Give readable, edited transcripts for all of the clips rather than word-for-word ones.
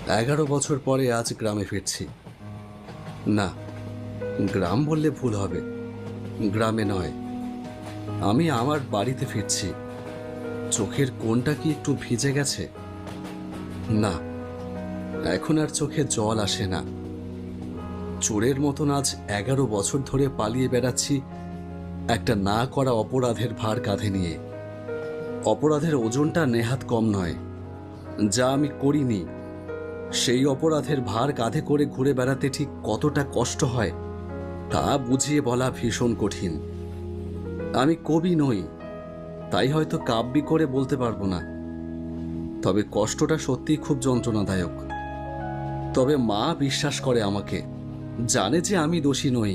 11 বছর পরে আজ গ্রামে ফিরছি। না, গ্রাম বললে ভুল হবে। গ্রামে নয়, আমি আমার বাড়িতে ফিরছি। চোখের কোণটা কি একটু ভিজে গেছে? না, এখন আর চোখে জল আসে না। চোরের মতন আজ 11 বছর ধরে পালিয়ে বেড়াচ্ছি একটা না করা অপরাধের ভার কাঁধে নিয়ে। অপরাধের ওজনটা নেহাত কম নয়। যা আমি করিনি সেই অপরাধের ভার কাঁধে করে ঘুরে বেড়াতে ঠিক কতটা কষ্ট হয় তা বুঝিয়ে বলা ভীষণ কঠিন। আমি কবি নই, তাই হয়তো কাব্যি করে বলতে পারবো না। তবে কষ্টটা সত্যিই খুব যন্ত্রণাদায়ক। তবে মা বিশ্বাস করে আমাকে, জানে যে আমি দোষী নই,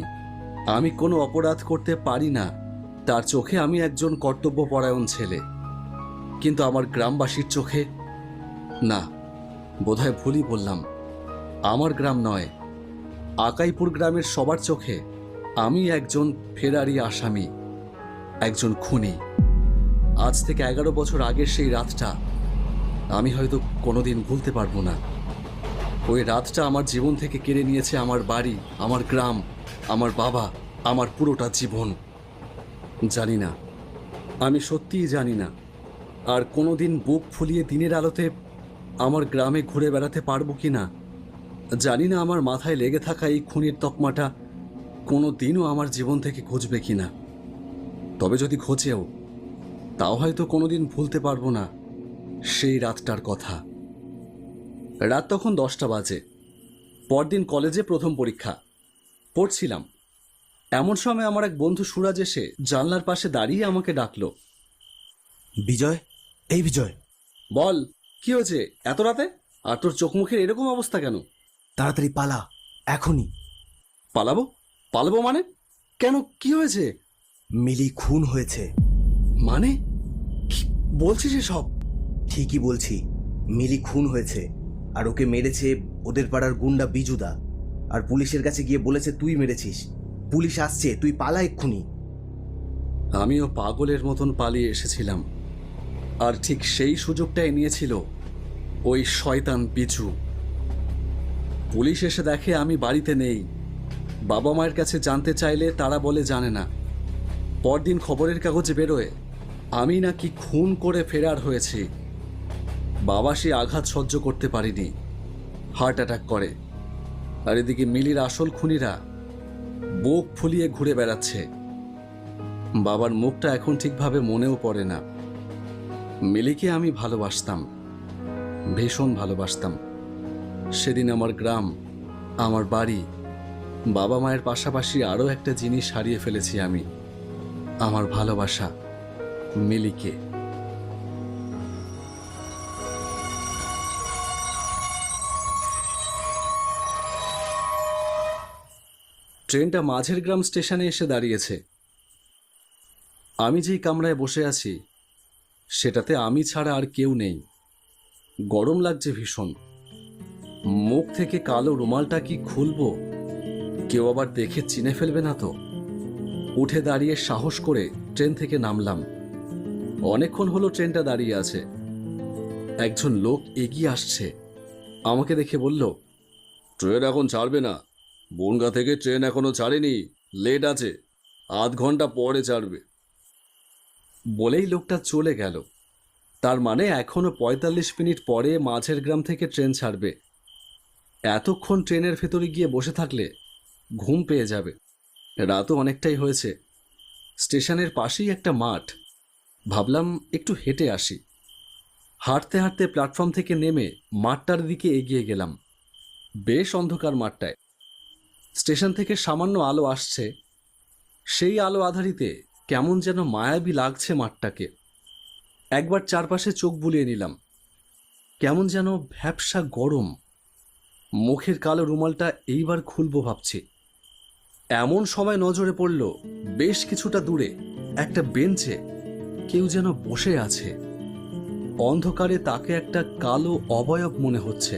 আমি কোনো অপরাধ করতে পারি না। তার চোখে আমি একজন কর্তব্যপরায়ণ ছেলে। কিন্তু আমার গ্রামবাসীর চোখে না, বোধহয় ভুলই বললাম। আমার গ্রাম নয়, আকাইপুর গ্রামের সবার চোখে আমি একজন ফেরারি আসামি, একজন খুনি। আজ থেকে 11 বছর আগের সেই রাতটা আমি হয়তো কোনোদিন ভুলতে পারবো না। ওই রাতটা আমার জীবন থেকে কেড়ে নিয়েছে আমার বাড়ি, আমার গ্রাম, আমার বাবা, আমার পুরোটা জীবন। জানি না, আমি সত্যিই জানি না আর কোনোদিন বুক ফুলিয়ে দিনের আলোতে আমার গ্রামে ঘুরে বেড়াতে পারবো কি না। জানি না আমার মাথায় লেগে থাকা এই খুনির তকমাটা কোনো দিনও আমার জীবন থেকে ঘুচবে কিনা। তবে যদি ঘোচেও, তাও হয়তো কোনোদিন ভুলতে পারবো না সেই রাতটার কথা। রাত তখন 10টা বাজে। পরদিন কলেজে প্রথম পরীক্ষা। পড়ছিলাম, এমন সময় আমার এক বন্ধু সুরাজ এসে জানলার পাশে দাঁড়িয়ে আমাকে ডাকলো। বিজয়, এই বিজয়, বল, কি হয়েছে এত রাতে? আর তোর চোখ মুখের এরকম অবস্থা কেন? তাড়াতাড়ি পালা, এখনই। পালাবো? পালাবো মানে? কেন, কি হয়েছে? মিলি খুন হয়েছে। মানে কি বলছিস এসব? ঠিকই বলছি, মিলি খুন হয়েছে। আর ওকে মেরেছে ওদের পাড়ার গুন্ডা বিজুদা। আর পুলিশের কাছে গিয়ে বলেছে তুই মেরেছিস। পুলিশ আসছে, তুই পালা এক্ষুনি। আমিও পাগলের মতন পালিয়ে এসেছিলাম, আর ঠিক সেই সুযোগটাই নিয়েছিল ওই শয়তান বিজু। পুলিশ এসে দেখে আমি বাড়িতে নেই। বাবা মায়ের কাছে জানতে চাইলে তারা বলে জানে না। পরদিন খবরের কাগজে বেরোয় আমি নাকি খুন করে ফেরার হয়েছি। বাবা সে আঘাত সহ্য করতে পারিনি, হার্ট অ্যাটাক করে। আর এদিকে মিলির আসল খুনিরা বুক ফুলিয়ে ঘুরে বেড়াচ্ছে। বাবার মুখটা এখন ঠিকভাবে মনেও পড়ে না। মিলিকে আমি ভালোবাসতাম, ভীষণ ভালোবাসতাম। সেদিন আমার গ্রাম, আমার বাড়ি, বাবা মায়ের পাশাপাশি আরও একটা জিনিস হারিয়ে ফেলেছি আমি, আমার ভালোবাসা, মিলিকে। ট্রেনটা মাঝের গ্রাম স্টেশনে এসে দাঁড়িয়েছে। আমি যেই কামরায় বসে আছি সেটাতে আমি ছাড়া আর কেউ নেই। গরম লাগছে ভীষণ। মুখ থেকে কালো রুমালটা কি খুলবো? কেউ আবার দেখে চিনে ফেলবে না তো? উঠে দাঁড়িয়ে সাহস করে ট্রেন থেকে নামলাম। অনেকক্ষণ হলো ট্রেনটা দাঁড়িয়ে আছে। একজন লোক এগিয়ে আসছে, আমাকে দেখে বলল, ট্রেন এখন ছাড়বে না। বনগাঁ থেকে ট্রেন এখনো ছাড়েনি, লেট আছে, আধ ঘন্টা পরে ছাড়বে। বলেই লোকটা চলে গেল। তার মানে এখনো 45 মিনিট পরে মাঝের গ্রাম থেকে ট্রেন ছাড়বে। এতক্ষণ ট্রেনের ভেতরে গিয়ে বসে থাকলে ঘুম পেয়ে যাবে। রাতও অনেকটাই হয়েছে। স্টেশনের পাশেই একটা মাঠ। ভাবলাম একটু হেঁটে আসি। হাঁটতে হাঁটতে প্ল্যাটফর্ম থেকে নেমে মাঠটার দিকে এগিয়ে গেলাম। বেশ অন্ধকার মাঠটায়। স্টেশন থেকে সামান্য আলো আসছে। সেই আলো আধারিতে কেমন যেন মায়াবী লাগছে মাঠটাকে। একবার চারপাশে চোখ বুলিয়ে নিলাম। কেমন যেন ভ্যাপসা গরম। মুখের কালো রুমালটা এইবার খুলবো ভাবছি। এমন সময় নজরে পড়ল বেশ কিছুটা দূরে একটা বেঞ্চে কেউ যেন বসে আছে। অন্ধকারে তাকে একটা কালো অবয়ব মনে হচ্ছে।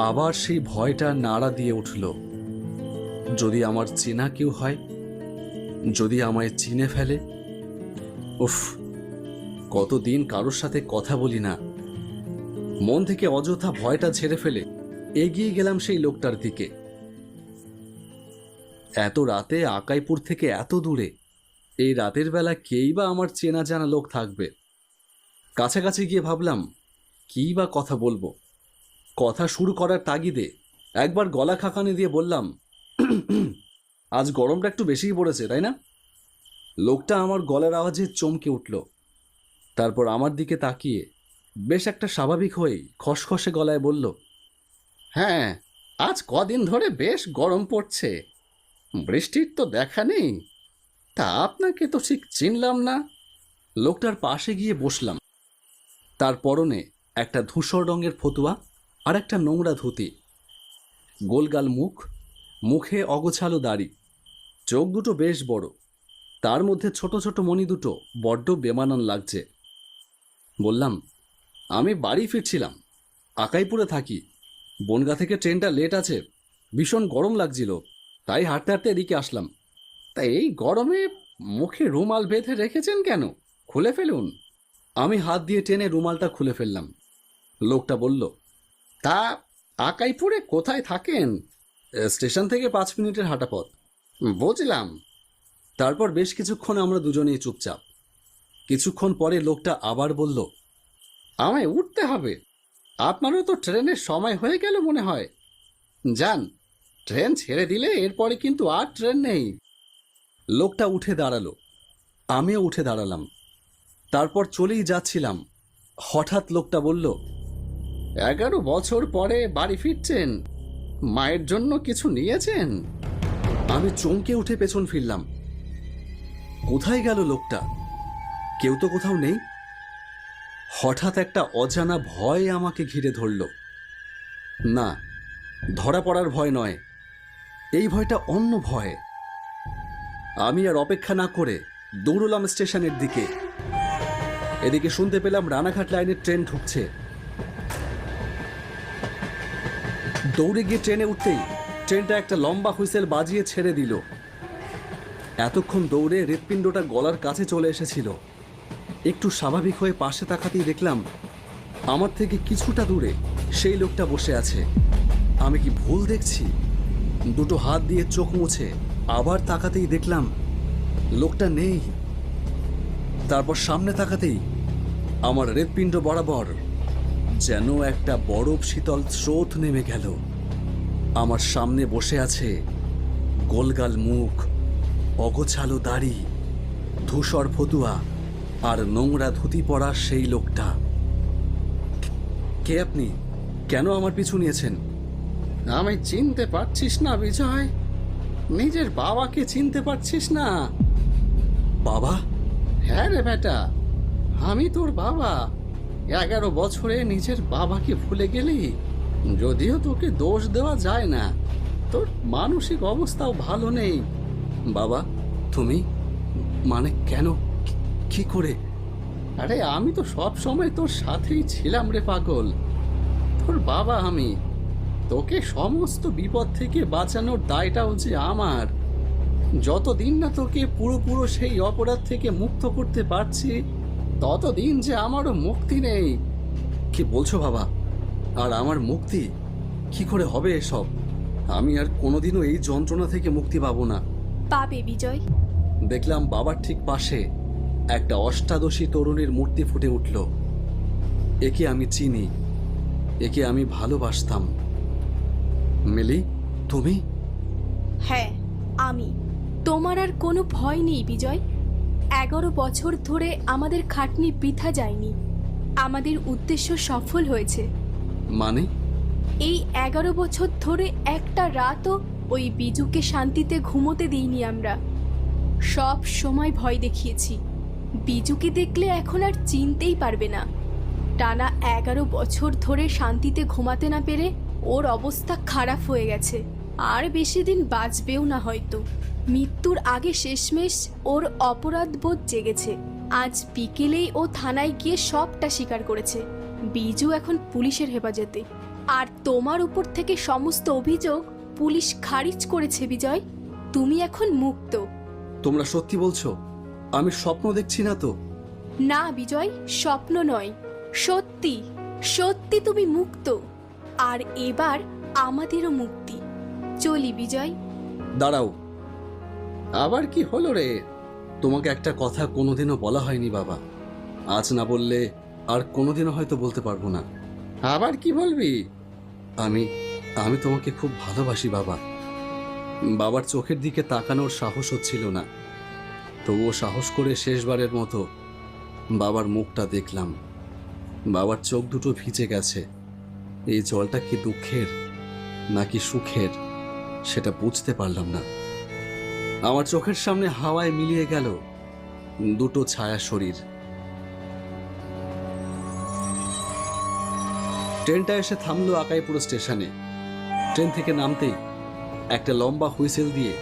আবার সেই ভয়টা নাড়া দিয়ে উঠল। যদি আমার চেনা কেউ হয়, যদি আমায় চিনে ফেলে। উফ, কতদিন কারোর সাথে কথা বলি না। মন থেকে অযথা ভয়টা ঝেড়ে ফেলে এগিয়ে গেলাম সেই লোকটার দিকে। এত রাতে আকাইপুর থেকে এত দূরে, এই রাতের বেলা কেই বা আমার চেনা জানা লোক থাকবে? কাছাকাছি গিয়ে ভাবলাম কী বা কথা বলবো। কথা শুরু করার তাগিদে একবার গলা খাকানি দিয়ে বললাম, আজ গরমটা একটু বেশিই পড়েছে, তাই না? লোকটা আমার গলার আওয়াজে চমকে উঠল। তারপর আমার দিকে তাকিয়ে বেশ একটা স্বাভাবিক হয়েই খসখসে গলায় বলল, হ্যাঁ, আজ কদিন ধরে বেশ গরম পড়ছে। বৃষ্টির তো দেখা নেই। তা আপনাকে তো ঠিক চিনলাম না। লোকটার পাশে গিয়ে বসলাম। তার পরনে একটা ধূসর রঙের ফতুয়া আর একটা নোংরা ধুতি, গোলগাল মুখ, মুখে অগোছালো দাড়ি, চোখ দুটো বেশ বড়, তার মধ্যে ছোট ছোট মণি দুটো বড্ড বেমানান লাগছে। বললাম, আমি বাড়ি ফিরছিলাম, আকাইপুরে থাকি। বনগা থেকে ট্রেনটা লেট আছে, ভীষণ গরম লাগছিল, তাই হাঁটতে হাঁটতে এদিকে আসলাম। তাই এই গরমে মুখে রুমাল বেঁধে রেখেছেন কেন? খুলে ফেলুন। আমি হাত দিয়ে টেনে রুমালটা খুলে ফেললাম। লোকটা বলল, তা আকাইপুরে কোথায় থাকেন? স্টেশন থেকে 5 মিনিটের হাঁটা পথ। বুঝলাম। তারপর বেশ কিছুক্ষণ আমরা দুজনেই চুপচাপ। কিছুক্ষণ পরে লোকটা আবার বলল, আমায় উঠতে হবে। আপনারও তো ট্রেনের সময় হয়ে গেল মনে হয়। যান, ট্রেন ছেড়ে দিলে এরপরে কিন্তু আর ট্রেন নেই। লোকটা উঠে দাঁড়ালো, আমিও উঠে দাঁড়ালাম। তারপর চলেই যাচ্ছিলাম, হঠাৎ লোকটা বলল, 11 বছর পরে বাড়ি ফিরছেন, মায়ের জন্য কিছু নিয়েছেন? আমি চমকে উঠে পেছন ফিরলাম। কোথায় গেল লোকটা? কেউ তো কোথাও নেই। হঠাৎ একটা অজানা ভয় আমাকে ঘিরে ধরল। না, ধরা পড়ার ভয় নয়, এই ভয়টা অন্য ভয়। আমি আর অপেক্ষা না করে দৌড়লাম স্টেশনের দিকে। এদিকে শুনতে পেলাম রানাঘাট লাইনের ট্রেন ঢুকছে। দৌড়ে গিয়ে ট্রেনে উঠতেই ট্রেনটা একটা লম্বা হুইসেল বাজিয়ে ছেড়ে দিল। এতক্ষণ দৌড়ে হৃৎপিণ্ডটা গলার কাছে চলে এসেছিল। একটু স্বাভাবিক হয়ে পাশে তাকাতেই দেখলাম আমার থেকে কিছুটা দূরে সেই লোকটা বসে আছে। আমি কি ভুল দেখছি? দুটো হাত দিয়ে চোখ মুছে আবার তাকাতেই দেখলাম লোকটা নেই। তারপর সামনে তাকাতেই আমার হৃৎপিণ্ড বরাবর যেন একটা বরফ শীতল স্রোত নেমে গেল। আমার সামনে বসে আছে গোলগাল মুখ, অগোছালো দাড়ি, ধূসর ফতুয়া আর নোংরা ধুতি পরা সেই লোকটা। কে আপনি? কেন আমার পিছু নিয়েছেন? আমি চিনতে পারছিস না বিজয়? নিজের বাবাকে চিনতে পারছিস না? বাবা? হ্যাঁ রে বেটা, আমি তোর বাবা। 11 বছরে নিজের বাবাকে ভুলে গেলি? যদিও তোকে দোষ দেওয়া যায় না, তোর মানসিক অবস্থাও ভালো নেই। বাবা, তুমি? মানে কেন? কি করে? আরে আমি তো সব সময় তোর সাথেই ছিলাম রে পাগল। তোর বাবা আমি। তোকে সমস্ত বিপদ থেকে বাঁচানোর দায়টাও যে আমার। যতদিন না তোকে পুরো সেই অপরাধ থেকে মুক্ত করতে পারছি, ততদিন যে আমারও মুক্তি নেই। কি বলছো বাবা? আর আমার মুক্তি কি করে হবে এসব? আমি আর কোনোদিনও এই যন্ত্রণা থেকে মুক্তি পাবো না। পাবে বিজয়। দেখলাম বাবার ঠিক পাশে একটা অষ্টাদশী তরুণীর মূর্তি ফুটে উঠল। একে আমি চিনি, একে আমি ভালোবাসতাম। মিলি, তুমি? হ্যাঁ, আমি। তোমার আর কোনো ভয় নেই বিজয়। 11 বছর ধরে আমাদের খাটনি বৃথা যায়নি। আমাদের উদ্দেশ্য সফল হয়েছে। মানে? এই 11 বছর ধরে একটা রাতও ওই বিজুকে শান্তিতে ঘুমোতে দিইনি আমরা। সব সময় ভয় দেখিয়েছি। বিজুকে দেখলে এখন আর চিনতেই পারবে না। টানা 11 বছর ধরে শান্তিতে ঘুমাতে না পেরে ওর অবস্থা খারাপ হয়ে গেছে। আর বেশি দিন বাঁচবেও না হয়তো। মৃত্যুর আগে শেষমেশ ওর অপরাধবোধ জেগেছে। আজ বিকেলেই ও থানায় গিয়ে সবটা স্বীকার করেছে। বিজু এখন পুলিশের হেফাজতে। আর তোমার উপর থেকে সমস্ত অভিযোগ পুলিশ খারিজ করেছে বিজয়। তুমি এখন মুক্ত। তোমরা সত্যি বলছো? আমি স্বপ্ন দেখছি না তো? না বিজয়, স্বপ্ন নয়, সত্যি। সত্যি তুমি মুক্ত, আর এবার আমাদেরও মুক্তি। চলি বিজয়। দাঁড়াও, আবার কি হলো রে? তোমাকে একটা কথা কোনোদিনও বলা হয়নি বাবা। আজ না বললে আর কোনোদিনও হয়তো বলতে পারবো না। আবার কি বলবি? আমি আমি তোমাকে খুব ভালোবাসি বাবা। বাবার চোখের দিকে তাকানোর সাহস হচ্ছিল না, তবুও সাহস করে শেষবারের মতো বাবার মুখটা দেখলাম। বাবার চোখ দুটো ভিজে গেছে। এই জলটা কি দুঃখের নাকি সুখের সেটা বুঝতে পারলাম না। আমার চোখের সামনে হাওয়ায় মিলিয়ে গেল দুটো ছায়া শরীর। ট্রেনটা এসে থামলো আকাইপুর স্টেশনে। ট্রেন থেকে নামতেই একটা লম্বা হুইসেল দিয়ে